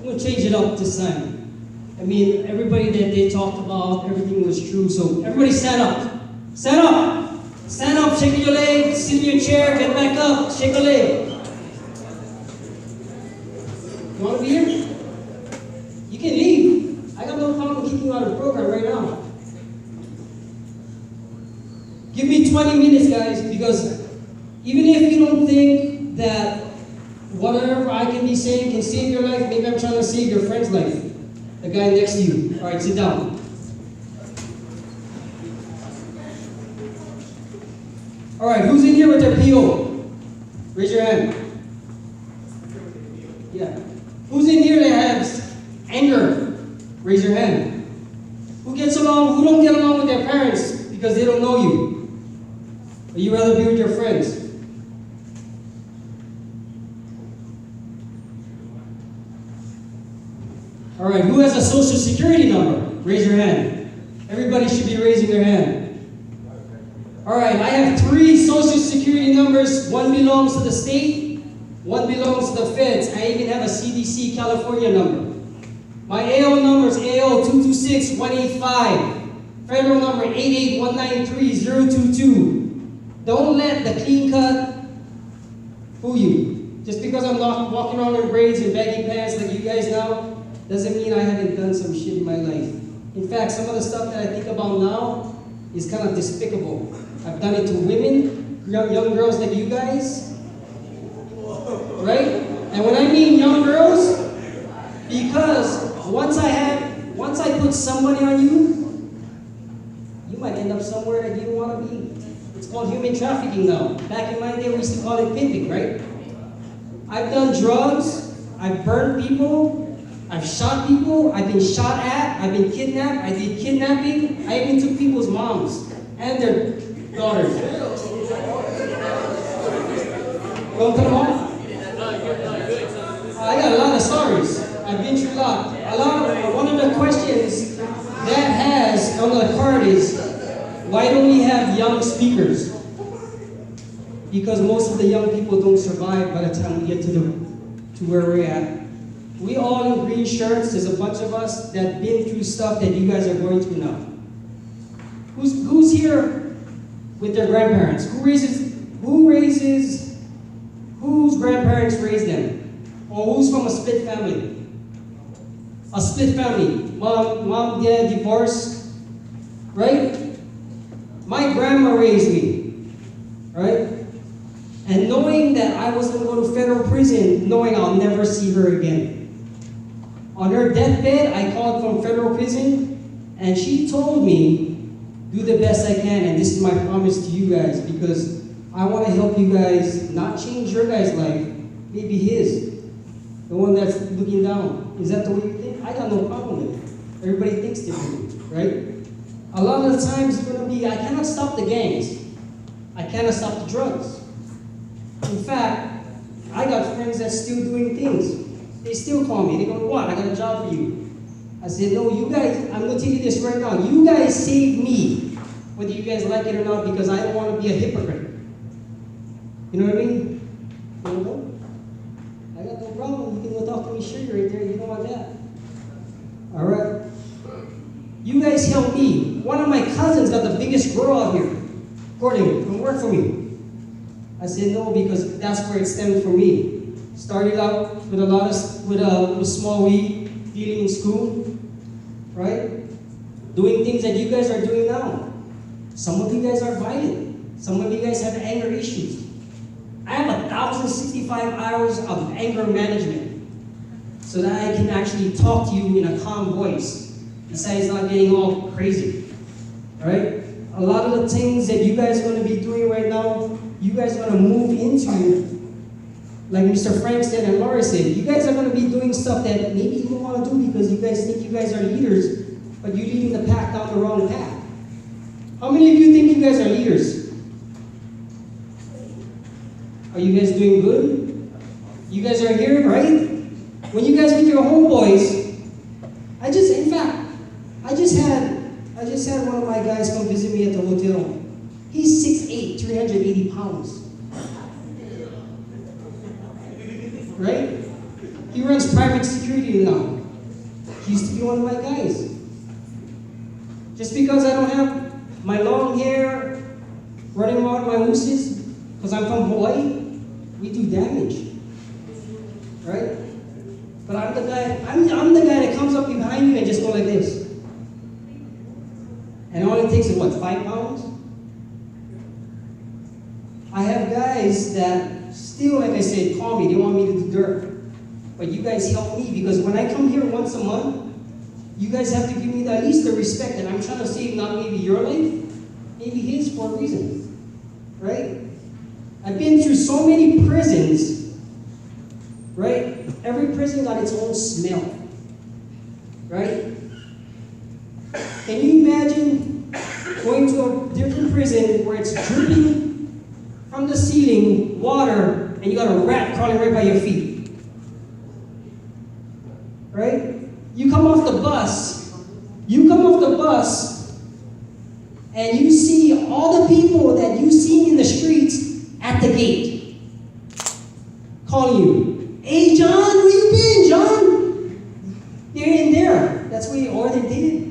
I'm going to change it up this time. I mean, everybody that they talked about, everything was true. So everybody stand up. Stand up. Stand up, shake your leg, sit in your chair, get back up, shake a leg. You want to be here? You can leave. I got no problem kicking you out of the program right now. Give me 20 minutes, guys, because even if you don't think that whatever I can be saying can save your life, maybe I'm trying to save your friend's life. The guy next to you. All right, sit down. All right, who's in here with their PO? Raise your hand. Yeah. Who's in here that has anger? Raise your hand. Who don't get along with their parents because they don't know you? Or you rather be with your friends? All right, who has a social security number? Raise your hand. Everybody should be raising their hand. All right, I have 3 social security numbers. One belongs to the state, one belongs to the feds. I even have a CDC California number. My AO number is AO 226-185. Federal number 88-193-022. Don't let the clean cut fool you. Just because I'm not walking around in braids and baggy pants like you guys now, doesn't mean I haven't done some shit in my life. In fact, some of the stuff that I think about now is kind of despicable. I've done it to women, young girls like you guys, right? And when I mean young girls, because once I put somebody on you, you might end up somewhere that you don't want to be. It's called human trafficking now. Back in my day, we used to call it pimping, right? I've done drugs, I've burned people, I've shot people, I've been shot at, I've been kidnapped, I did kidnapping, I even took people's moms and their daughters. Go to the mom? I got a lot of stories. I've been through a lot. One of the questions that has on the card is, why don't we have young speakers? Because most of the young people don't survive by the time we get to where we're at. We all in green shirts, there's a bunch of us that been through stuff that you guys are going through now. Who's here with their grandparents? Whose grandparents raised them? Or who's from a split family? A split family. Mom, dad, divorce, right? My grandma raised me, right? And knowing that I was going to go to federal prison, knowing I'll never see her again. On her deathbed, I called from federal prison, and she told me, do the best I can, and this is my promise to you guys, because I want to help you guys not change your guys' life, maybe his, the one that's looking down. Is that the way you think? I got no problem with it. Everybody thinks differently, right? A lot of the times it's going to be, I cannot stop the gangs. I cannot stop the drugs. In fact, I got friends that's still doing things. They still call me. They go, what? I got a job for you. I said, no, you guys, I'm going to tell you this right now. You guys saved me, whether you guys like it or not, because I don't want to be a hypocrite. You know what I mean? You know? I got no problem. You can go talk to me sugar right there. You don't want that. All right? You guys helped me. One of my cousins got the biggest grow out here. Gordon, come work for me. I said no, because that's where it stemmed from me. Started out with with small weed, dealing in school, right? Doing things that you guys are doing now. Some of you guys are violent. Some of you guys have anger issues. I have 1,065 hours of anger management so that I can actually talk to you in a calm voice, besides not getting all crazy, right? A lot of the things that you guys are going to be doing right now, you guys are going to move into, like Mr. Frank said and Laura said, you guys are going to be doing stuff that maybe you don't want to do because you guys think you guys are leaders, but you're leading the pack down the wrong path. How many of you think you guys are leaders? Are you guys doing good? You guys are here, right? When you guys meet your homeboys, I just had one of my guys come visit me at the hotel. He's 6'8", 380 pounds. Right? He runs private prank security now. He used to be one of my guys. Just because I don't have my long hair running around my mooses, because I'm from Hawaii, we do damage. Right? But I'm the guy that comes up behind you and just go like this. And it only takes, what, 5 pounds? I have guys that still, like I said, call me. They want me to do dirt. But you guys help me, because when I come here once a month, you guys have to give me at least the respect. And I'm trying to save not maybe your life, maybe his, for a reason. Right? I've been through so many prisons. Right? Every prison got its own smell. Right? Can you imagine going to a different prison where it's dripping from the ceiling, water, and you got a rat crawling right by your feet? Right? You come off the bus, and you see all the people that you see in the streets at the gate calling you. Hey, John, where you been, John? They're in there. That's where or they did.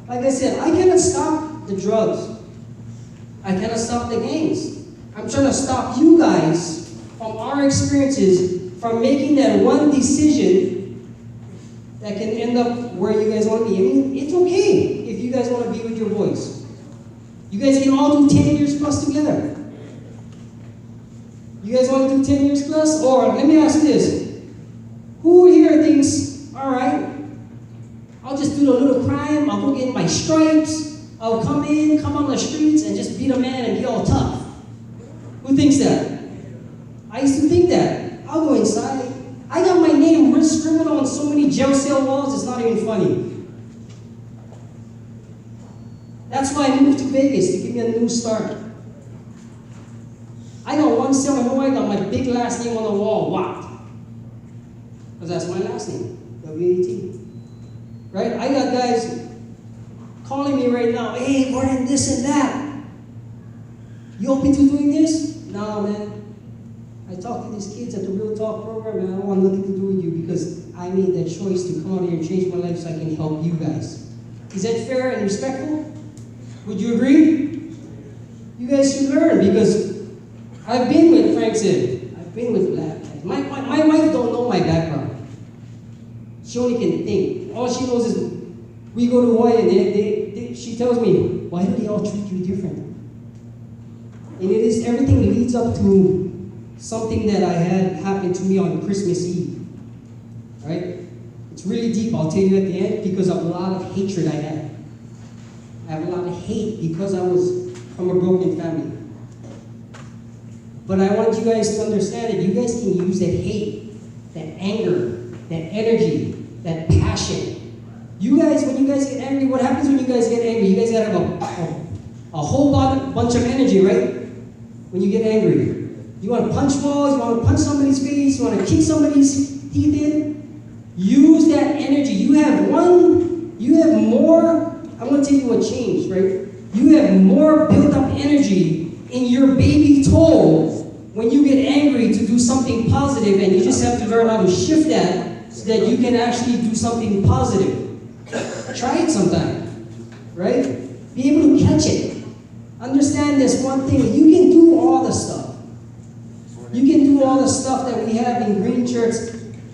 Like I said, I cannot stop the drugs. I cannot stop the gangs. I'm trying to stop you guys from our experiences from making that one decision that can end up where you guys want to be. I mean, it's okay if you guys want to be with your boys. You guys can all do 10 years plus together. You guys want to do 10 years plus? Or let me ask this. Who here thinks, all right, I'll just do a little crime, I'll go get my stripes, I'll come on the streets and just beat a man and be all tough. Who thinks that? I used to think that. I'll go inside. I got my name scribbled on so many jail cell walls, it's not even funny. That's why I moved to Vegas, to give me a new start. I got one cell in Hawaii, I got my big last name on the wall, WAT. Because that's my last name, W-A-T. Right? I got guys calling me right now, hey, Gordon, this and that. You open to doing this? No, man. I talk to these kids at the Real Talk program, and I don't want nothing to do with you because I made that choice to come out here and change my life so I can help you guys. Is that fair and respectful? Would you agree? You guys should learn, because I've been with, Frank said, I've been with black guys. My wife don't know my background. She only can think. All she knows is we go to Hawaii and she tells me, why do they all treat you different? And it is, everything leads up to something that I had happen to me on Christmas Eve. Right? It's really deep, I'll tell you at the end, because of a lot of hatred I had. I have a lot of hate because I was from a broken family. But I want you guys to understand that you guys can use that hate, that anger, that energy, that passion. You guys, when you guys get angry, what happens when you guys get angry? You guys gotta have a whole bunch of energy, right? When you get angry. You want to punch walls, you want to punch somebody's face, you want to kick somebody's teeth in. Use that energy. You have more, I'm going to tell you what changed, right? You have more built up energy in your baby toe when you get angry to do something positive, and you just have to learn how to shift that so that you can actually do something positive. Try it sometime, right? Be able to catch it. Understand this one thing, you can do all the stuff. You can do all the stuff that we have in Green Church,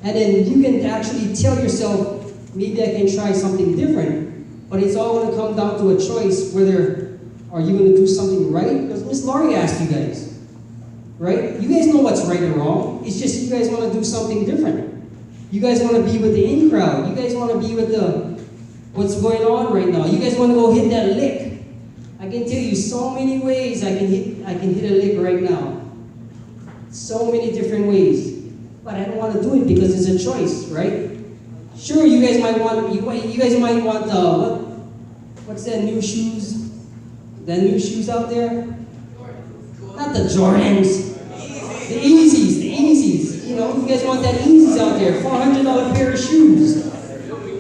and then you can actually tell yourself, maybe I can try something different. But it's all going to come down to a choice, whether are you going to do something right? Because Miss Laurie asked you guys, right? You guys know what's right and wrong. It's just you guys want to do something different. You guys want to be with the in crowd. You guys want to be with the what's going on right now. You guys want to go hit that lick. I can tell you so many ways I can hit a lick right now. So many different ways. But I don't want to do it because it's a choice, right? Sure, you guys might want what's that new shoes? The new shoes out there? Not the Jordans. The Yeezys. You know, you guys want that Yeezys out there. $400 pair of shoes.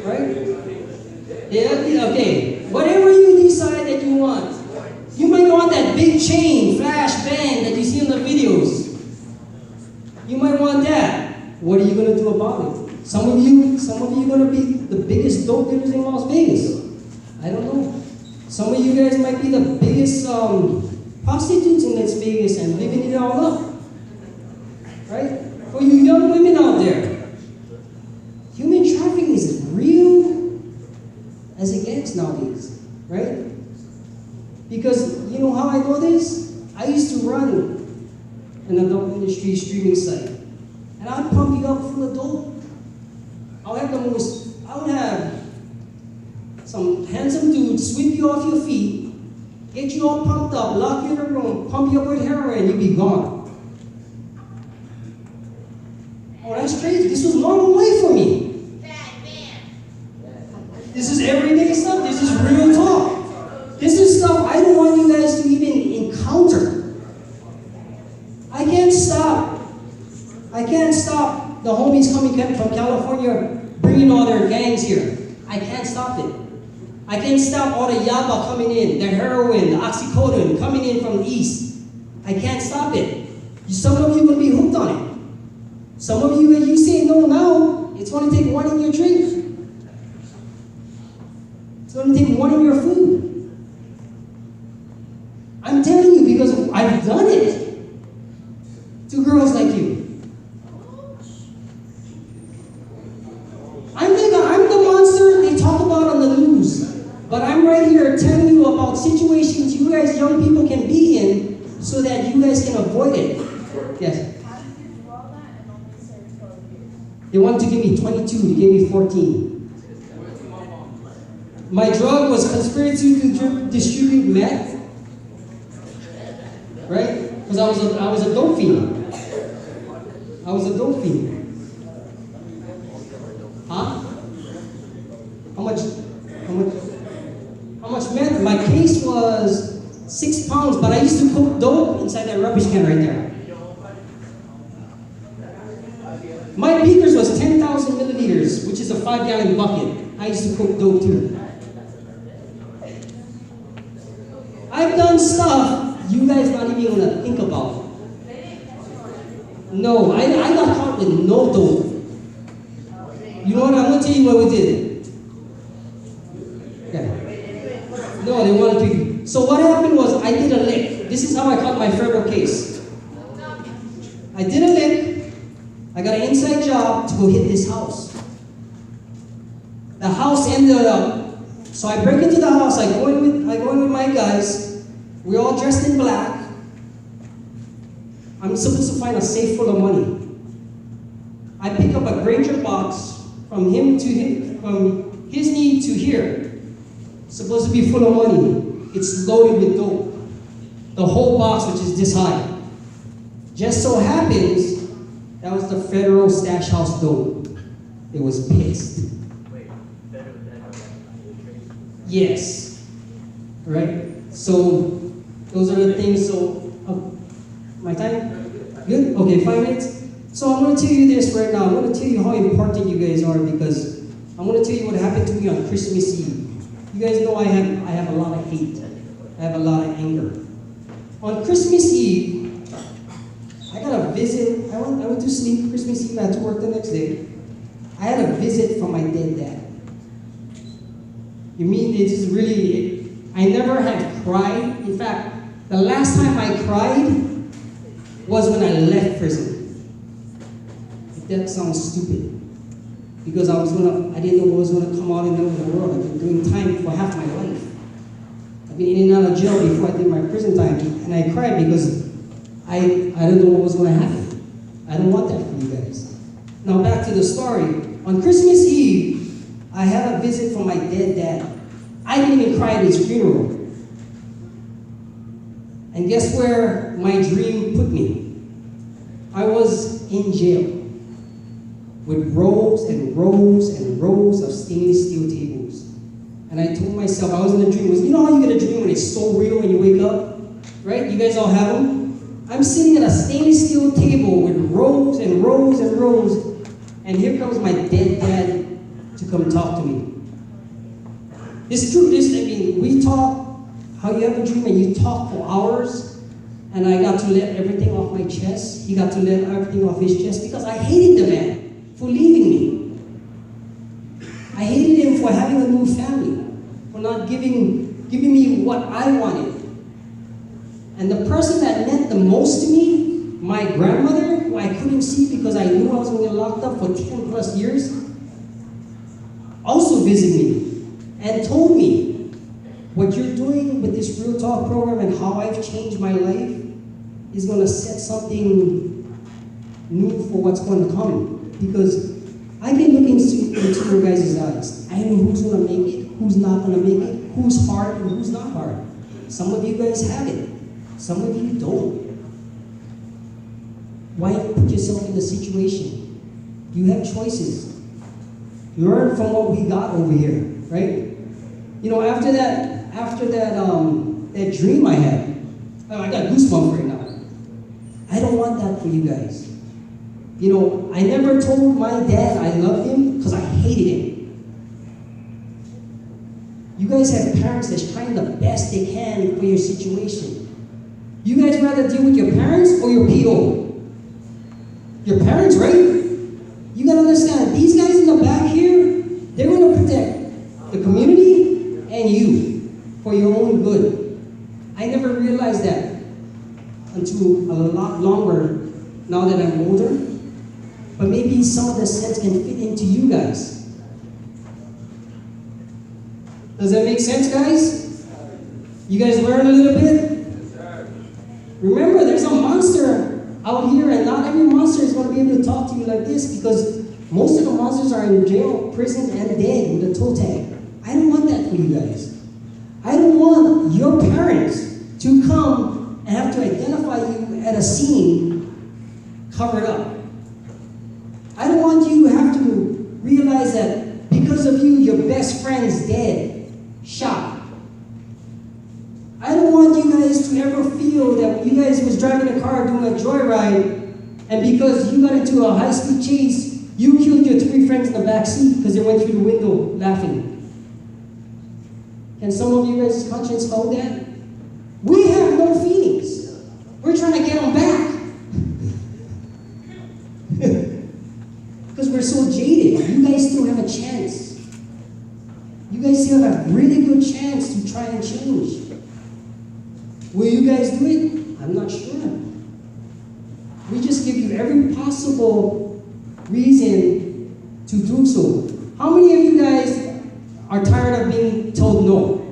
Right? Yeah, okay. Whatever you decide that you want. You might want that big chain, flash band that you see in the videos. You might want that. What are you going to do about it? Some of you are gonna be the biggest dope dealers in Las Vegas. I don't know. Some of you guys might be the biggest prostitutes in Las Vegas and living it all up. Right? For you young women out there, human trafficking is as real as it gets nowadays. Right? Because you know how I know this? I used to run an adult industry streaming site. And I'd pump you up full of dope. I would have some handsome dude sweep you off your feet, get you all pumped up, lock you in a room, pump you up with heroin, you'd be gone. Oh, that's crazy. This was normal life for me. This is everyday stuff. This is real talk. This is stuff I don't want you guys to even encounter. I can't stop the homies coming from California bringing all their gangs here. I can't stop it. I can't stop all the yaba coming in, the heroin, the oxycodone coming in from the east. I can't stop it. Some of you are going to be hooked on it. Some of you, if you say no now, it's going to take one in your drink. It's going to take one in your food. I'm telling you because I've done it to girls like you. I'm the monster they talk about on the news. But I'm right here telling you about situations you guys young people can be in so that you guys can avoid it. Yes? How did you do all that and only serve 12 years? They wanted to give me 22, they gave me 14. My drug was conspiracy to distribute meth. Right? Because I was a dope fiend. I was a dope fiend. Huh? How much meth? My case was 6 pounds, but I used to cook dope inside that rubbish can right there. My beakers was 10,000 milliliters, which is a 5-gallon bucket. I used to cook dope too. I've done stuff you guys not even gonna think about. No, I got caught with no dope. You know what? I'm gonna tell you what we did. Okay. No, they wanted to. So what happened was I did a lick. This is how I caught my federal case. I did a lick. I got an inside job to go hit this house. The house ended up. So I break into the house. I go in with my guys. We're all dressed in black. I'm supposed to find a safe full of money. I pick up a Granger box from him to him, from his knee to here. Supposed to be full of money. It's loaded with dope. The whole box, which is this high. Just so happens, that was the federal stash house dope. It was pissed. Wait, federal Yes. Right? So, those are the things. So, my time? Good? Okay, 5 minutes? So I'm going to tell you this right now. I'm going to tell you how important you guys are because I'm going to tell you what happened to me on Christmas Eve. You guys know I have a lot of hate. I have a lot of anger. On Christmas Eve, I got a visit. I went to sleep Christmas Eve. I had to work the next day. I had a visit from my dead dad. You mean it is really, I never had cried. In fact, the last time I cried was when I left prison. If that sounds stupid. Because I didn't know what was going to come out in the world. I've been doing time for half my life. I've been in and out of jail before I did my prison time. And I cried because I didn't know what was going to happen. I don't want that for you guys. Now back to the story. On Christmas Eve, I had a visit from my dead dad. I didn't even cry at his funeral. And guess where my dream put me? I was in jail with rows and rows and rows of stainless steel tables. And I told myself, I was in a dream. You know how you get a dream when it's so real when you wake up? Right? You guys all have them? I'm sitting at a stainless steel table with rows and rows and rows. And here comes my dead dad to come talk to me. It's true. We talk, how you have a dream and you talk for hours. And I got to let everything off my chest. He got to let everything off his chest because I hated the man for leaving me. for not giving me what I wanted. And the person that meant the most to me, my grandmother, who I couldn't see because I knew I was going to get locked up for 10 plus years, also visited me and told me, what you're doing with this Real Talk program and how I've changed my life is going to set something new for what's going to come. Because I can look into your guys' eyes. I know who's going to make it, who's not going to make it, who's hard and who's not hard. Some of you guys have it. Some of you don't. Why put yourself in the situation? You have choices. Learn from what we got over here, right? You know, after that dream I had, oh, I got goosebumps right now. I don't want that for you guys. You know, I never told my dad I loved him because I hated him. You guys have parents that's trying the best they can for your situation. You guys rather deal with your parents or your PO? Your parents, right? You gotta understand, these guys in the back here, they're gonna protect the community and you for your own good. I never realized that until a lot longer now that I'm older. But maybe some of the sense can fit into you guys. Does that make sense, guys? You guys learn a little bit? Remember, there's a monster out here, and not every monster is going to be able to talk to you like this because most of the monsters are in jail, prison, and dead with a toe tag. I don't want that for you guys. I don't want your parents to come and have to identify you at a scene covered up. I don't want you to have to realize that because of you, your best friend's dead, shot. I don't want you guys to ever feel that when you guys was driving a car doing a joyride, and because you got into a high-speed chase, you killed your 3 friends in the back seat because they went through the window laughing. Can some of you guys' conscience hold that? We have no feelings. We're trying to get them back. Because we're so jaded. You guys still have a chance. You guys still have a really good chance to try and change. Will you guys do it? I'm not sure. We just give you every possible reason to do so. How many of you guys are tired of being told no?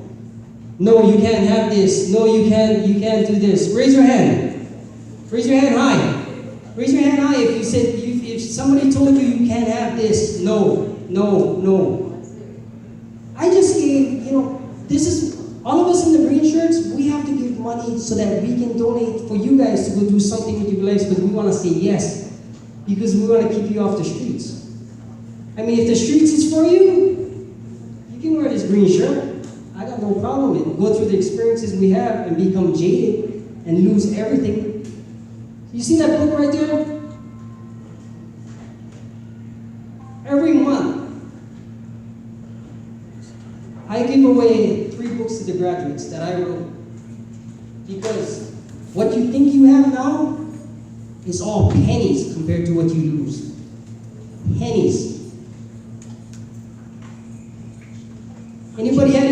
No, you can't have this. No, you can't do this. Raise your hand. Raise your hand high. Raise your hand high if you said, if somebody told you you can't have this. No, no, no. I just gave, this is, all of us in the green shirts, we have to give money so that we can donate for you guys to go do something with your lives, because we want to say yes, because we want to keep you off the streets. I mean, if the streets is for you, you can wear this green shirt. I got no problem with it. Go through the experiences we have and become jaded and lose everything. You see that book right there? Every month, I give away 3 books to the graduates that I wrote. Because what you think you have now is all pennies compared to what you lose. Pennies. Anybody had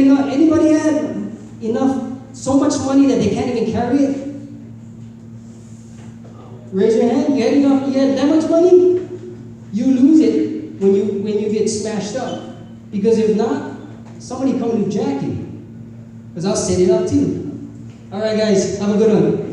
enough, so much money that they can't even carry it? Raise your hand. You had that much money? You lose it when you get smashed up. Because if not, somebody come to jack you. Because I'll set it up too. All right, guys, have a good one.